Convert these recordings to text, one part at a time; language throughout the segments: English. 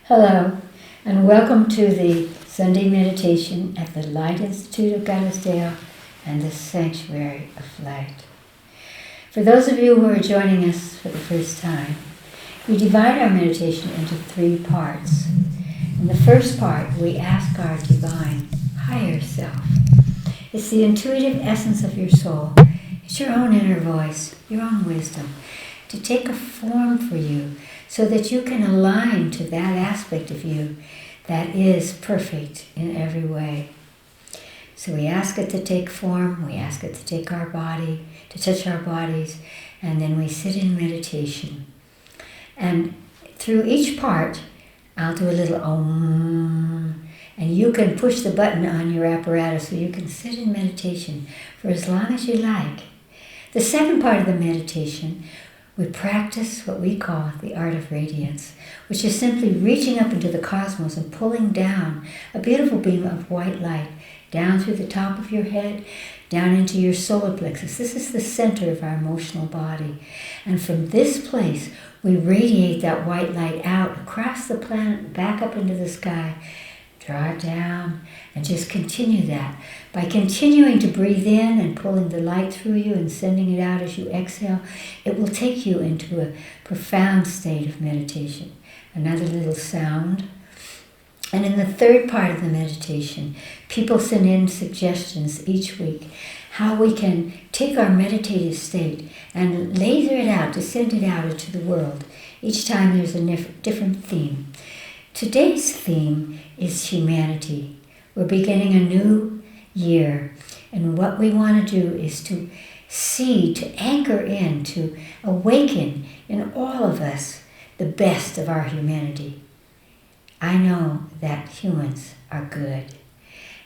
Hello, and welcome to the Sunday meditation at the Light Institute of Goddessdale and the Sanctuary of Light. For those of you who are joining us for the first time, we divide our meditation into 3 parts. In the first part, we ask our divine, higher self. It's the intuitive essence of your soul. It's your own inner voice, your own wisdom, to take a form for you so that you can align to that aspect of you that is perfect in every way. So we ask it to take form, we ask it to take our body, to touch our bodies, and then we sit in meditation. And through each part, I'll do a little Om, and you can push the button on your apparatus so you can sit in meditation for as long as you like. The second part of the meditation, we practice what we call the art of radiance, which is simply reaching up into the cosmos and pulling down a beautiful beam of white light down through the top of your head, down into your solar plexus. This is the center of our emotional body. And from this place, we radiate that white light out across the planet, back up into the sky, draw it down, and just continue that. By continuing to breathe in and pulling the light through you and sending it out as you exhale, it will take you into a profound state of meditation. Another little sound. And in the third part of the meditation, people send in suggestions each week how we can take our meditative state and laser it out, to send it out into the world. Each time there's a different theme. Today's theme is humanity. We're beginning a new year, and what we want to do is to see, to anchor in, to awaken in all of us the best of our humanity. I know that humans are good,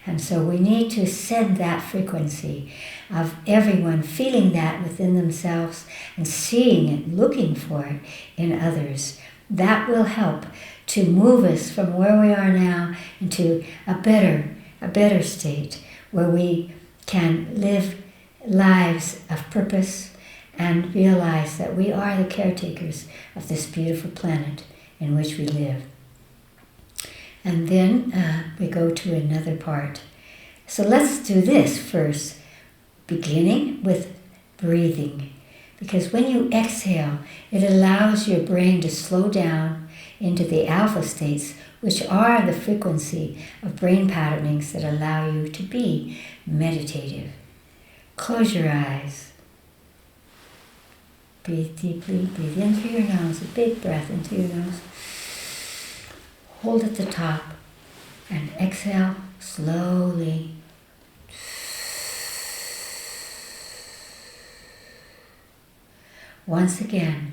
and so we need to send that frequency of everyone feeling that within themselves and seeing it, looking for it in others. That will help to move us from where we are now into a better state where we can live lives of purpose and realize that we are the caretakers of this beautiful planet in which we live. And then we go to another part. So let's do this first, beginning with breathing. Because when you exhale, it allows your brain to slow down into the alpha states, which are the frequency of brain patternings that allow you to be meditative. Close your eyes. Breathe deeply. Breathe in through your nose. A big breath into your nose. Hold at the top and exhale slowly. Once again,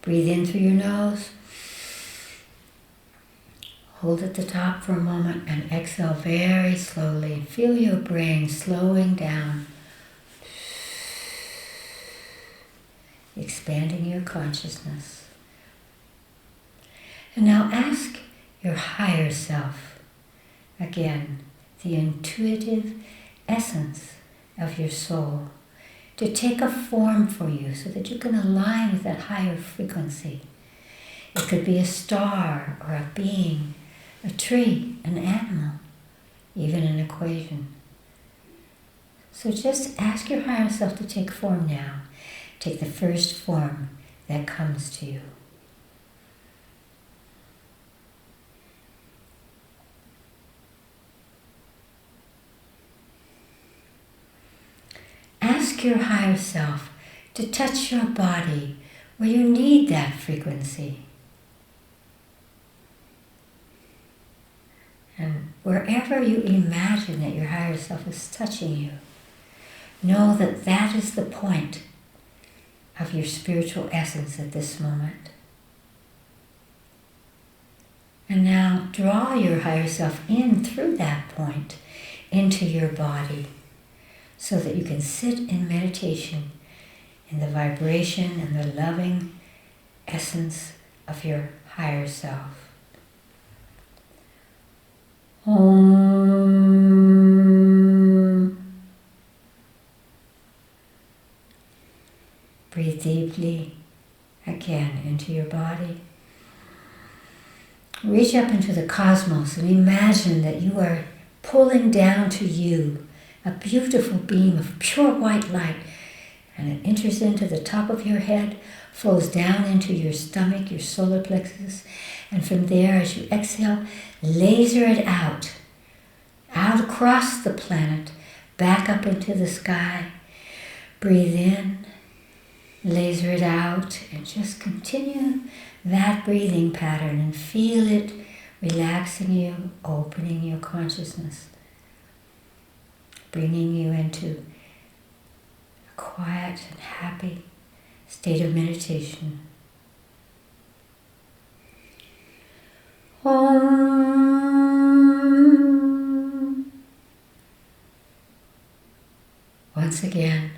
breathe in through your nose. Hold at the top for a moment and exhale very slowly. Feel your brain slowing down, expanding your consciousness. And now ask your higher self, again, the intuitive essence of your soul, to take a form for you so that you can align with that higher frequency. It could be a star or a being, a tree, an animal, even an equation. So just ask your higher self to take form now. Take the first form that comes to you. Ask your higher self to touch your body where you need that frequency. And wherever you imagine that your higher self is touching you, know that that is the point of your spiritual essence at this moment. And now draw your higher self in through that point into your body so that you can sit in meditation in the vibration and the loving essence of your higher self. Om. Breathe deeply again into your body. Reach up into the cosmos and imagine that you are pulling down to you a beautiful beam of pure white light, and it enters into the top of your head, flows down into your stomach, your solar plexus, and from there, as you exhale, laser it out across the planet, back up into the sky. Breathe in, laser it out, and just continue that breathing pattern and feel it relaxing you, opening your consciousness, bringing you into a quiet and happy state of meditation. Om. Once again,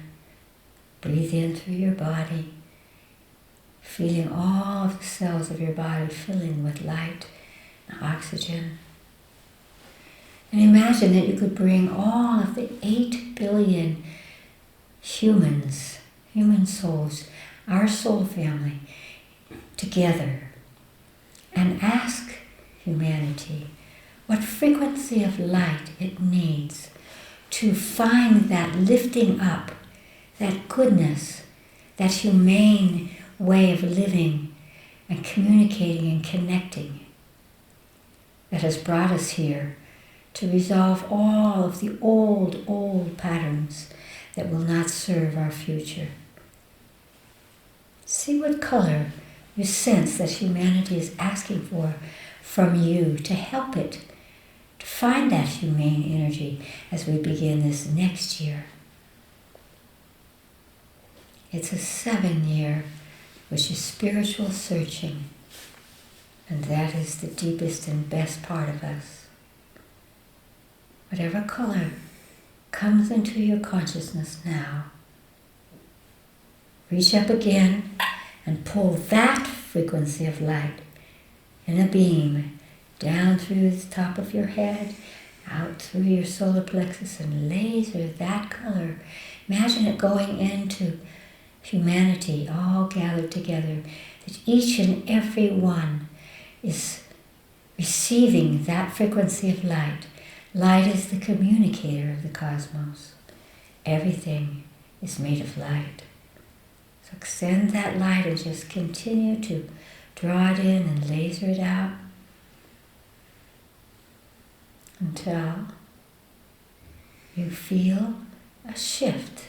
breathe in through your body, feeling all of the cells of your body filling with light and oxygen. And imagine that you could bring all of the 8 billion humans, human souls, our soul family, together and ask humanity what frequency of light it needs to find that lifting up, that goodness, that humane way of living and communicating and connecting that has brought us here to resolve all of the old patterns that will not serve our future. See what color you sense that humanity is asking for from you to help it to find that humane energy as we begin this next year. It's a 7-year, which is spiritual searching, and that is the deepest and best part of us. Whatever color comes into your consciousness now, reach up again and pull that frequency of light in a beam down through the top of your head, out through your solar plexus, and laser that color. Imagine it going into humanity, all gathered together, that each and every one is receiving that frequency of light. Light is the communicator of the cosmos. Everything is made of light. So extend that light and just continue to draw it in and laser it out until you feel a shift.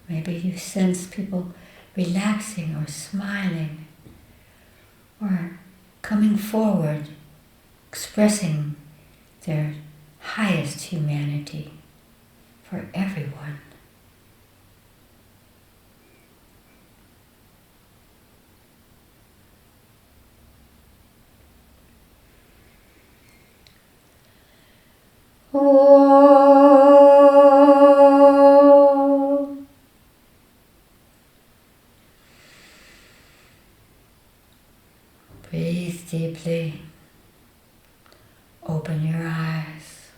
Maybe you sense people relaxing or smiling or coming forward, expressing their highest humanity for everyone. Oh. Breathe deeply. Open your eyes.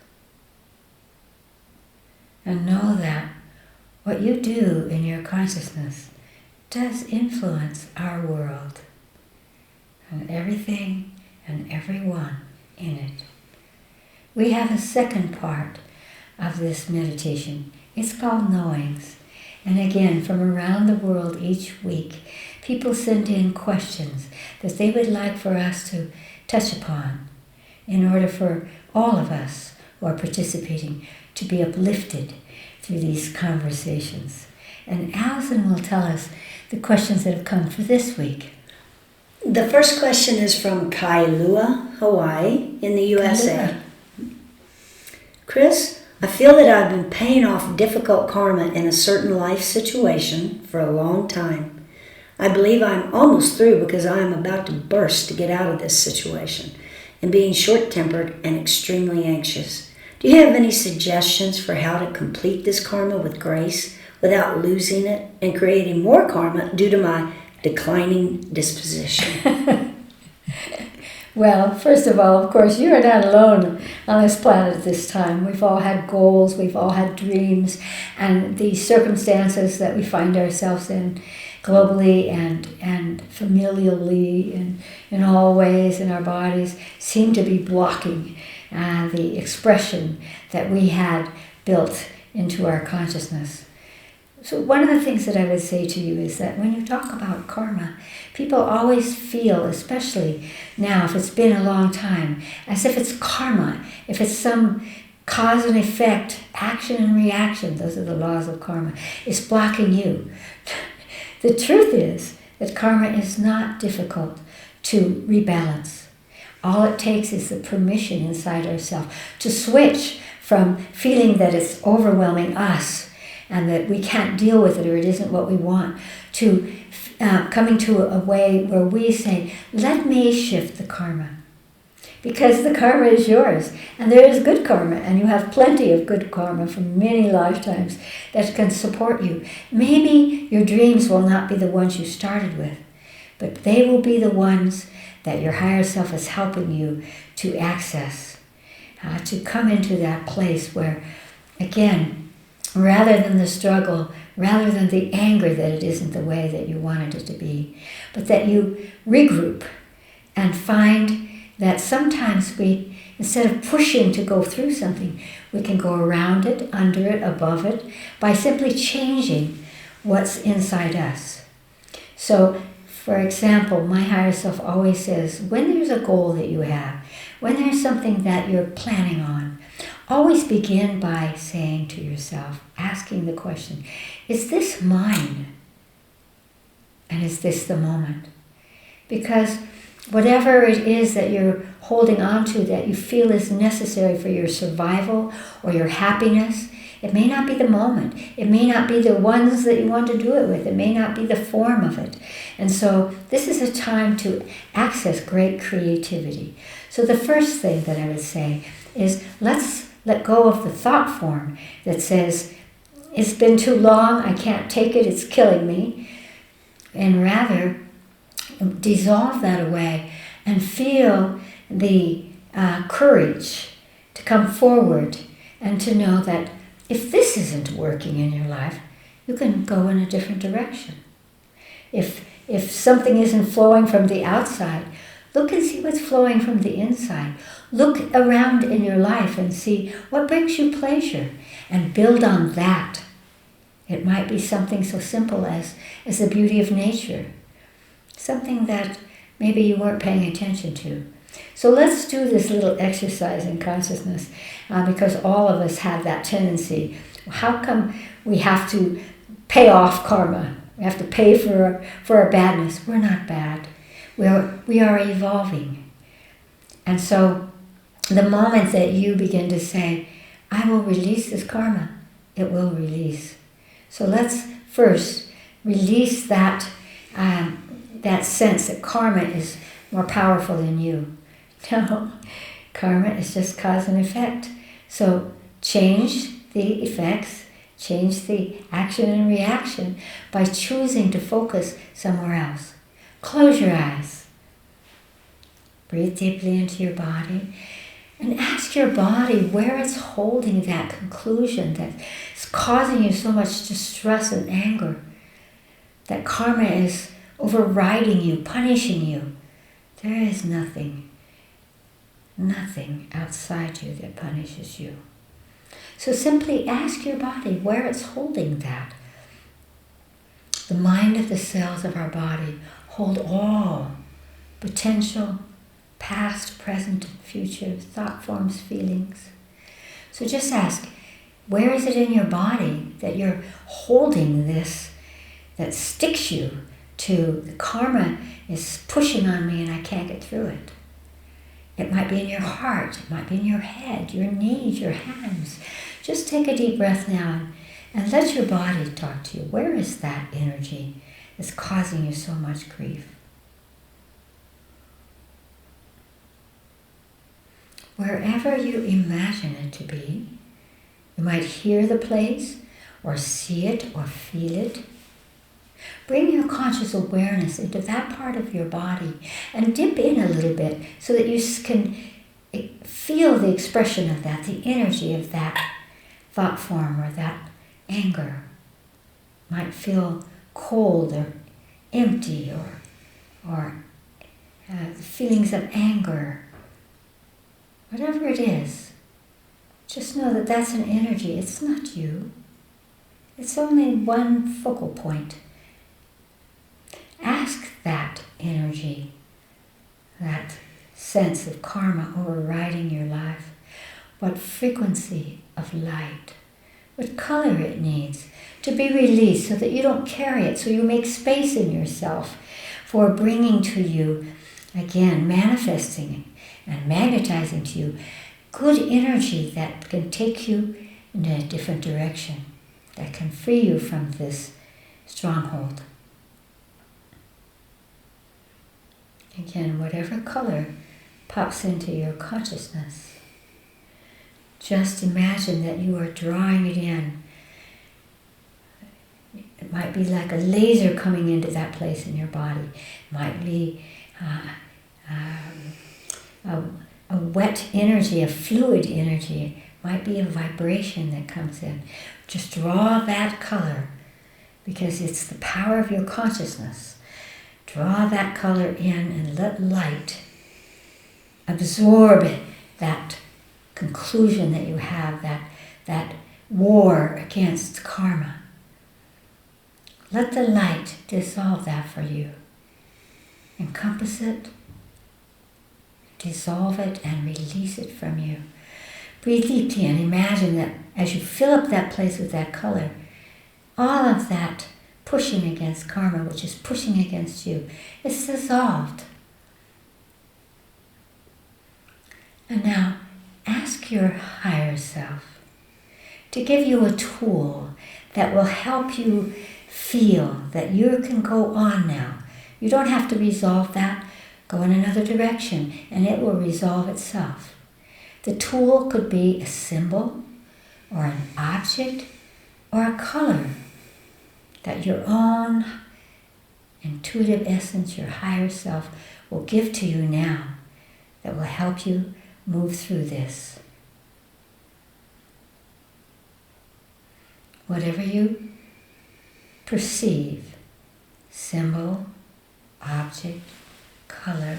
And know that what you do in your consciousness does influence our world and everything and everyone in it. We have a second part of this meditation. It's called Knowings. And again, from around the world each week, people send in questions that they would like for us to touch upon in order for all of us who are participating to be uplifted through these conversations. And Allison will tell us the questions that have come for this week. The first question is from Kailua, Hawaii, in the U.S.A. Kailua. Chris, I feel that I've been paying off difficult karma in a certain life situation for a long time. I believe I'm almost through because I am about to burst to get out of this situation and being short-tempered and extremely anxious. Do you have any suggestions for how to complete this karma with grace without losing it and creating more karma due to my declining disposition? Well, first of all, of course, you are not alone on this planet at this time. We've all had goals, we've all had dreams, and the circumstances that we find ourselves in globally and familially and in all ways in our bodies seem to be blocking the expression that we had built into our consciousness. So one of the things that I would say to you is that when you talk about karma, people always feel, especially now if it's been a long time, as if it's karma, if it's some cause and effect, action and reaction, those are the laws of karma, is blocking you. The truth is that karma is not difficult to rebalance. All it takes is the permission inside ourselves to switch from feeling that it's overwhelming us and that we can't deal with it or it isn't what we want, to coming to a way where we say, let me shift the karma. Because the karma is yours, and there is good karma, and you have plenty of good karma from many lifetimes that can support you. Maybe your dreams will not be the ones you started with, but they will be the ones that your higher self is helping you to access, to come into that place where, again, rather than the struggle, rather than the anger that it isn't the way that you wanted it to be, but that you regroup and find that sometimes we, instead of pushing to go through something, we can go around it, under it, above it, by simply changing what's inside us. So, for example, my higher self always says, when there's a goal that you have, when there's something that you're planning on, always begin by saying to yourself, asking the question, is this mine? And is this the moment? Because whatever it is that you're holding on to that you feel is necessary for your survival or your happiness, it may not be the moment. It may not be the ones that you want to do it with. It may not be the form of it. And so this is a time to access great creativity. So the first thing that I would say is let's let go of the thought form that says, it's been too long, I can't take it, it's killing me. And rather, dissolve that away and feel the courage to come forward and to know that if this isn't working in your life, you can go in a different direction. If something isn't flowing from the outside, look and see what's flowing from the inside. Look around in your life and see what brings you pleasure and build on that. It might be something so simple as the beauty of nature, something that maybe you weren't paying attention to. So let's do this little exercise in consciousness because all of us have that tendency. How come we have to pay off karma? We have to pay for our badness. We're not bad. We are evolving. And so the moment that you begin to say, I will release this karma, it will release. So let's first release that sense that karma is more powerful than you. No, karma is just cause and effect. So change the effects, change the action and reaction by choosing to focus somewhere else. Close your eyes. Breathe deeply into your body and ask your body where it's holding that conclusion that's causing you so much distress and anger. That karma is overriding you, punishing you. There is nothing outside you that punishes you. So simply ask your body where it's holding that. The mind of the cells of our body hold all potential, past, present, and future, thought forms, feelings. So just ask, where is it in your body that you're holding this that sticks you to the karma is pushing on me and I can't get through it? It might be in your heart, it might be in your head, your knees, your hands. Just take a deep breath now and let your body talk to you. Where is that energy that's causing you so much grief? Wherever you imagine it to be, you might hear the place or see it or feel it. Bring your conscious awareness into that part of your body and dip in a little bit so that you can feel the expression of that, the energy of that thought form or that anger. Might feel cold or empty or feelings of anger, whatever it is, just know that that's an energy. It's not you. It's only one focal point. Ask that energy, that sense of karma overriding your life, what frequency of light, what color it needs to be released so that you don't carry it, so you make space in yourself for bringing to you, again, manifesting and magnetizing to you good energy that can take you in a different direction, that can free you from this stronghold. Again, whatever color pops into your consciousness, just imagine that you are drawing it in. It might be like a laser coming into that place in your body. It might be a wet energy, a fluid energy. It might be a vibration that comes in. Just draw that color because it's the power of your consciousness. Draw that color in and let light absorb that conclusion that you have, that war against karma. Let the light dissolve that for you. Encompass it, dissolve it, and release it from you. Breathe deeply and imagine that as you fill up that place with that color, all of that pushing against karma, which is pushing against you, is dissolved. And now, ask your higher self to give you a tool that will help you feel that you can go on now. You don't have to resolve that. Go in another direction and it will resolve itself. The tool could be a symbol or an object or a color that your own intuitive essence, your higher self, will give to you now that will help you move through this. Whatever you perceive, symbol, object, color,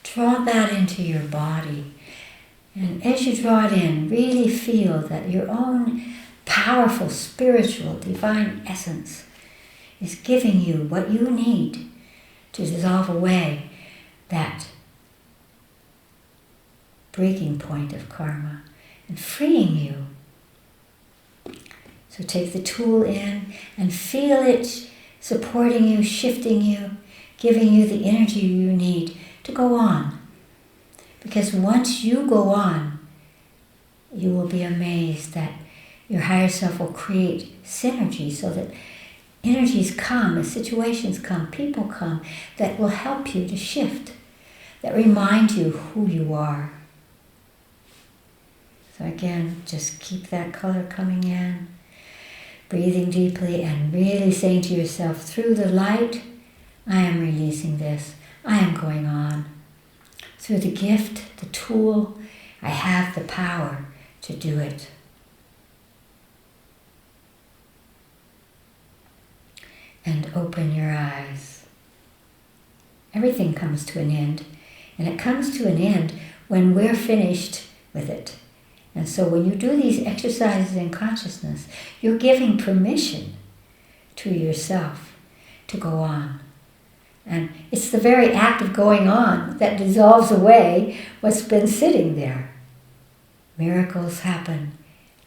draw that into your body. And as you draw it in, really feel that your own powerful, spiritual, divine essence is giving you what you need to dissolve away that breaking point of karma and freeing you. So take the tool in and feel it supporting you, shifting you, giving you the energy you need to go on. Because once you go on, you will be amazed that your higher self will create synergy so that energies come, as situations come, people come that will help you to shift, that remind you who you are. So again, just keep that color coming in, breathing deeply and really saying to yourself, through the light, I am releasing this. I am going on. Through the gift, the tool, I have the power to do it. And open your eyes. Everything comes to an end, and it comes to an end when we're finished with it. And so when you do these exercises in consciousness, you're giving permission to yourself to go on. And it's the very act of going on that dissolves away what's been sitting there. Miracles happen.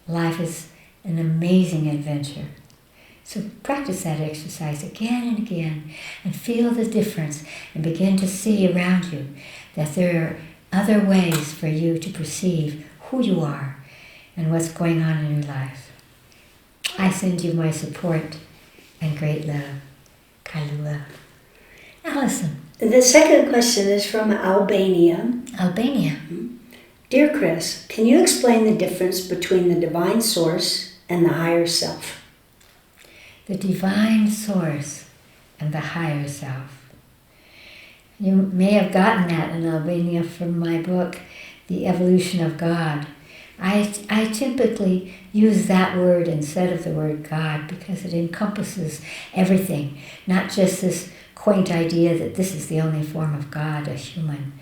Life is an amazing adventure. So practice that exercise again and again and feel the difference and begin to see around you that there are other ways for you to perceive who you are and what's going on in your life. I send you my support and great love. Kailua. Allison. The second question is from Albania. Albania. Dear Chris, can you explain the difference between the divine source and the higher self? The divine source and the higher self. You may have gotten that in Albania from my book, The Evolution of God. I typically use that word instead of the word God because it encompasses everything, not just this quaint idea that this is the only form of God, a human.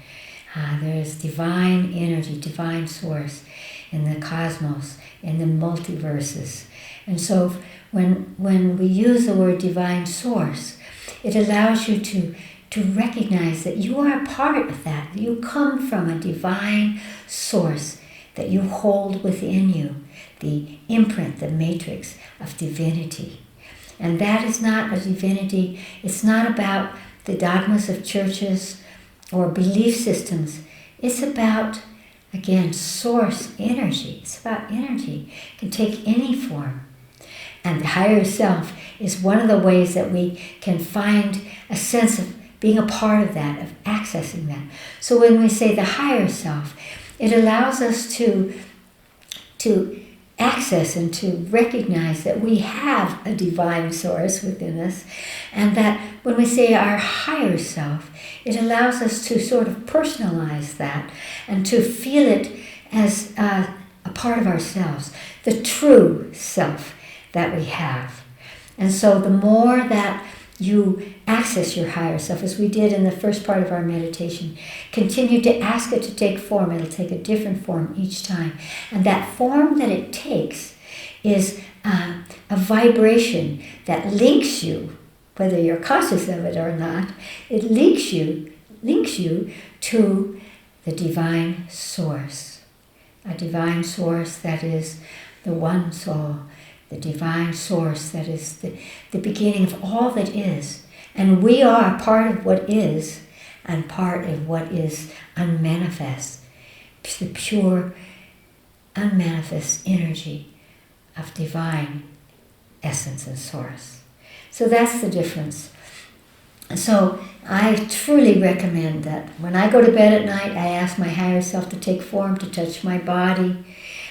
There is divine energy, divine source in the cosmos, in the multiverses. And so when we use the word divine source, it allows you to recognize that you are a part of that. You come from a divine source that you hold within you, the imprint, the matrix of divinity. And that is not a divinity. It's not about the dogmas of churches or belief systems. It's about, again, source energy. It's about energy. It can take any form. And the higher self is one of the ways that we can find a sense of being a part of that, of accessing that. So when we say the higher self, it allows us to access and to recognize that we have a divine source within us, and that when we say our higher self, it allows us to sort of personalize that and to feel it as a part of ourselves, the true self that we have. And so the more that you access your higher self, as we did in the first part of our meditation, continue to ask it to take form. It'll take a different form each time. And that form that it takes is a vibration that links you, whether you're conscious of it or not. It links you to the divine source. A divine source that is the one soul, the divine source that is the beginning of all that is. And we are part of what is and part of what is unmanifest, the pure, unmanifest energy of divine essence and source. So that's the difference. So I truly recommend that when I go to bed at night, I ask my higher self to take form, to touch my body.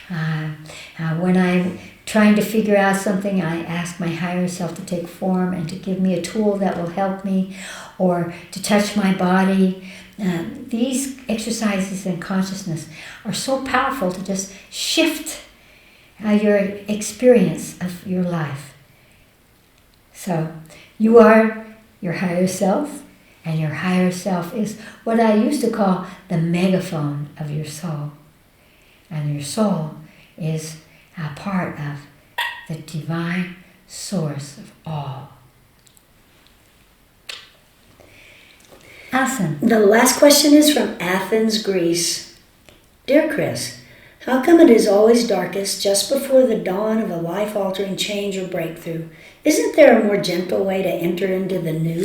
When I'm trying to figure out something, I ask my higher self to take form and to give me a tool that will help me, or to touch my body. These exercises in consciousness are so powerful to just shift your experience of your life. So you are your higher self, and your higher self is what I used to call the megaphone of your soul. And your soul is a part of the divine source of all. Awesome. The last question is from Athens, Greece. Dear Chris, how come it is always darkest just before the dawn of a life-altering change or breakthrough? Isn't there a more gentle way to enter into the new?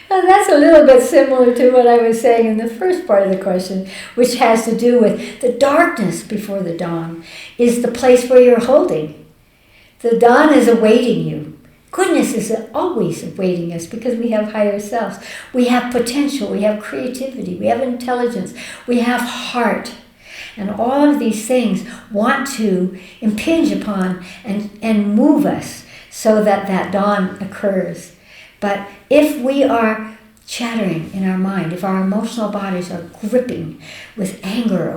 Well, that's a little bit similar to what I was saying in the first part of the question, which has to do with the darkness before the dawn is the place where you're holding. The dawn is awaiting you. Goodness is always awaiting us because we have higher selves. We have potential, we have creativity, we have intelligence, we have heart. And all of these things want to impinge upon and move us so that that dawn occurs. But if we are chattering in our mind, if our emotional bodies are gripping with anger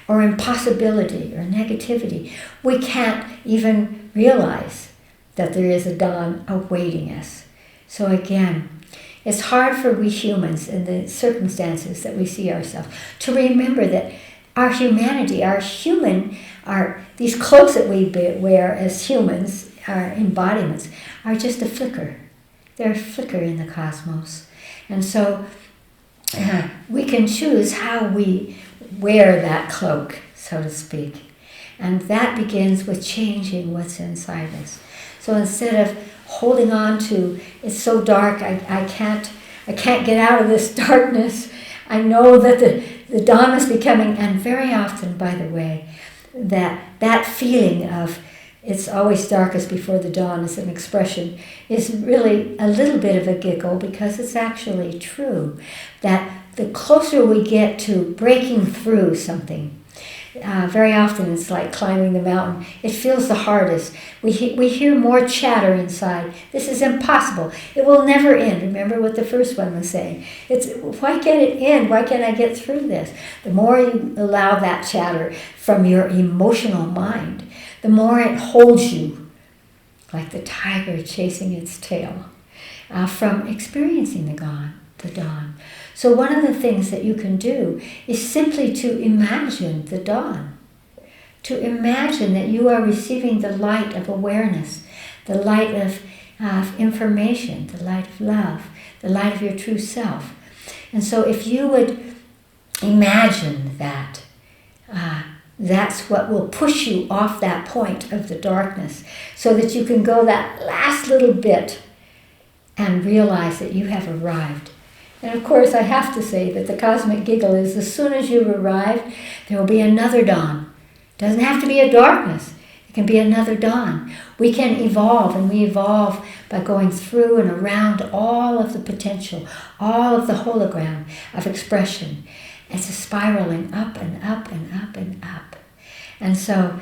or impossibility or negativity, we can't even realize that there is a dawn awaiting us. So again, it's hard for we humans in the circumstances that we see ourselves to remember that our humanity, these cloaks that we wear as humans, our embodiments, are just a flicker. They're a flicker in the cosmos. And so we can choose how we wear that cloak, so to speak. And that begins with changing what's inside us. So instead of holding on to, it's so dark, I can't get out of this darkness. I know that the dawn must be coming. And very often, by the way, that feeling of it's always darkest before the dawn as an expression is really a little bit of a giggle, because it's actually true that the closer we get to breaking through something, very often it's like climbing the mountain. It feels the hardest. We hear more chatter inside. This is impossible. It will never end. Remember what the first one was saying. Why can't it end? Why can't I get through this? The more you allow that chatter from your emotional mind, the more it holds you, like the tiger chasing its tail, from experiencing the dawn. So one of the things that you can do is simply to imagine the dawn. To imagine that you are receiving the light of awareness, the light of information, the light of love, the light of your true self. And so if you would imagine that, that's what will push you off that point of the darkness, so that you can go that last little bit and realize that you have arrived. And of course, I have to say that the cosmic giggle is, as soon as you've arrived, there will be another dawn. It doesn't have to be a darkness. It can be another dawn. We can evolve, and we evolve by going through and around all of the potential, all of the hologram of expression. It's a spiraling up and up and up and up. And so,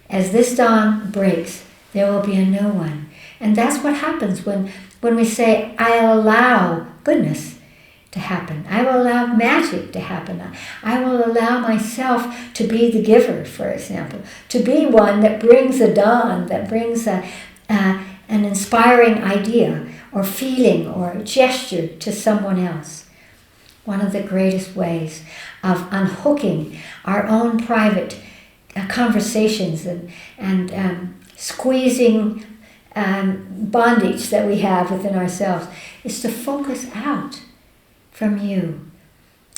as this dawn breaks, there will be a new one. And that's what happens when we say, I allow goodness to happen. I will allow magic to happen. I will allow myself to be the giver, for example, to be one that brings a dawn, that brings an inspiring idea or feeling or gesture to someone else. One of the greatest ways of unhooking our own private conversations and squeezing bondage that we have within ourselves is to focus out from you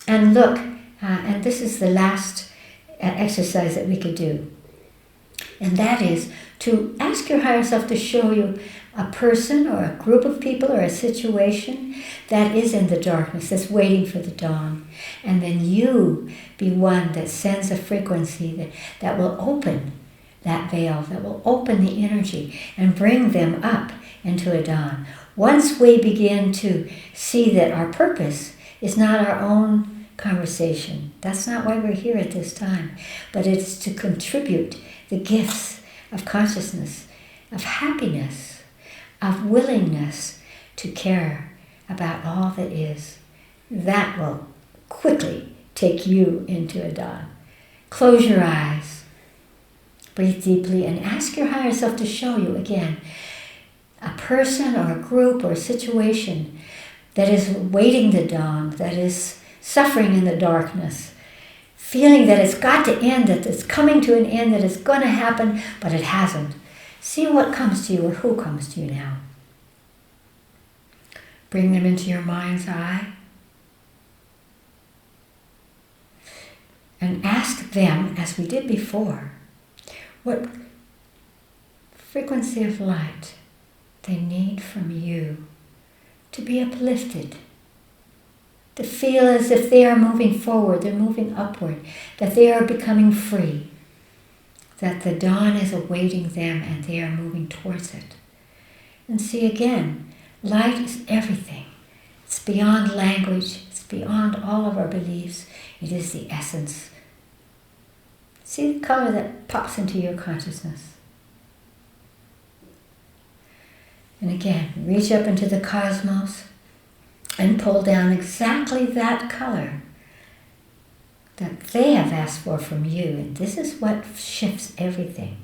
and look, and this is the last exercise that we could do, and that is to ask your higher self to show you a person or a group of people or a situation that is in the darkness, that's waiting for the dawn, and then you be one that sends a frequency that will open that veil, that will open the energy and bring them up into a dawn. Once we begin to see that our purpose is not our own conversation, that's not why we're here at this time, but it's to contribute the gifts of consciousness, of happiness, of willingness to care about all that is, that will quickly take you into a dawn. Close your eyes. Breathe deeply and ask your higher self to show you again a person or a group or a situation that is waiting the dawn, that is suffering in the darkness, feeling that it's got to end, that it's coming to an end, that it's going to happen, but it hasn't. See what comes to you or who comes to you now. Bring them into your mind's eye and ask them, as we did before, what frequency of light they need from you to be uplifted, to feel as if they are moving forward, they're moving upward, that they are becoming free, that the dawn is awaiting them and they are moving towards it. And see again, light is everything. It's beyond language, it's beyond all of our beliefs. It is the essence. See the color that pops into your consciousness. And again, reach up into the cosmos and pull down exactly that color that they have asked for from you. And this is what shifts everything.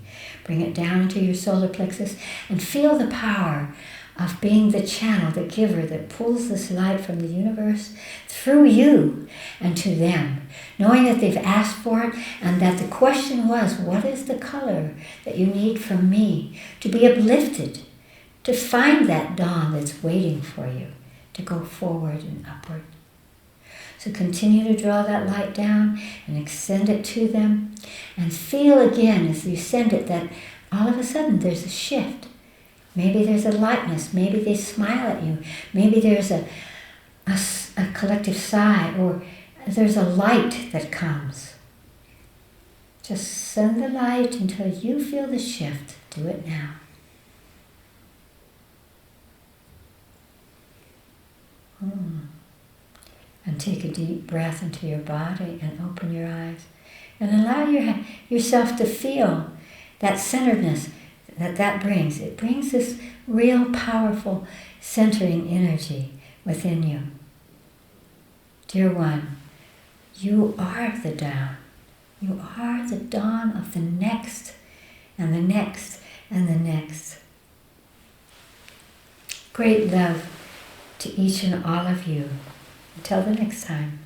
Bring it down into your solar plexus and feel the power of being the channel, the giver that pulls this light from the universe through you and to them, knowing that they've asked for it and that the question was, what is the color that you need from me to be uplifted, to find that dawn that's waiting for you, to go forward and upward. So continue to draw that light down and extend it to them and feel again as you send it that all of a sudden there's a shift. Maybe there's a lightness, maybe they smile at you, maybe there's a collective sigh, or there's a light that comes. Just send the light until you feel the shift. Do it now. And take a deep breath into your body and open your eyes And allow yourself to feel that centeredness that brings. It brings this real powerful centering energy within you. Dear one, you are the dawn. You are the dawn of the next, and the next, and the next. Great love to each and all of you. Until the next time.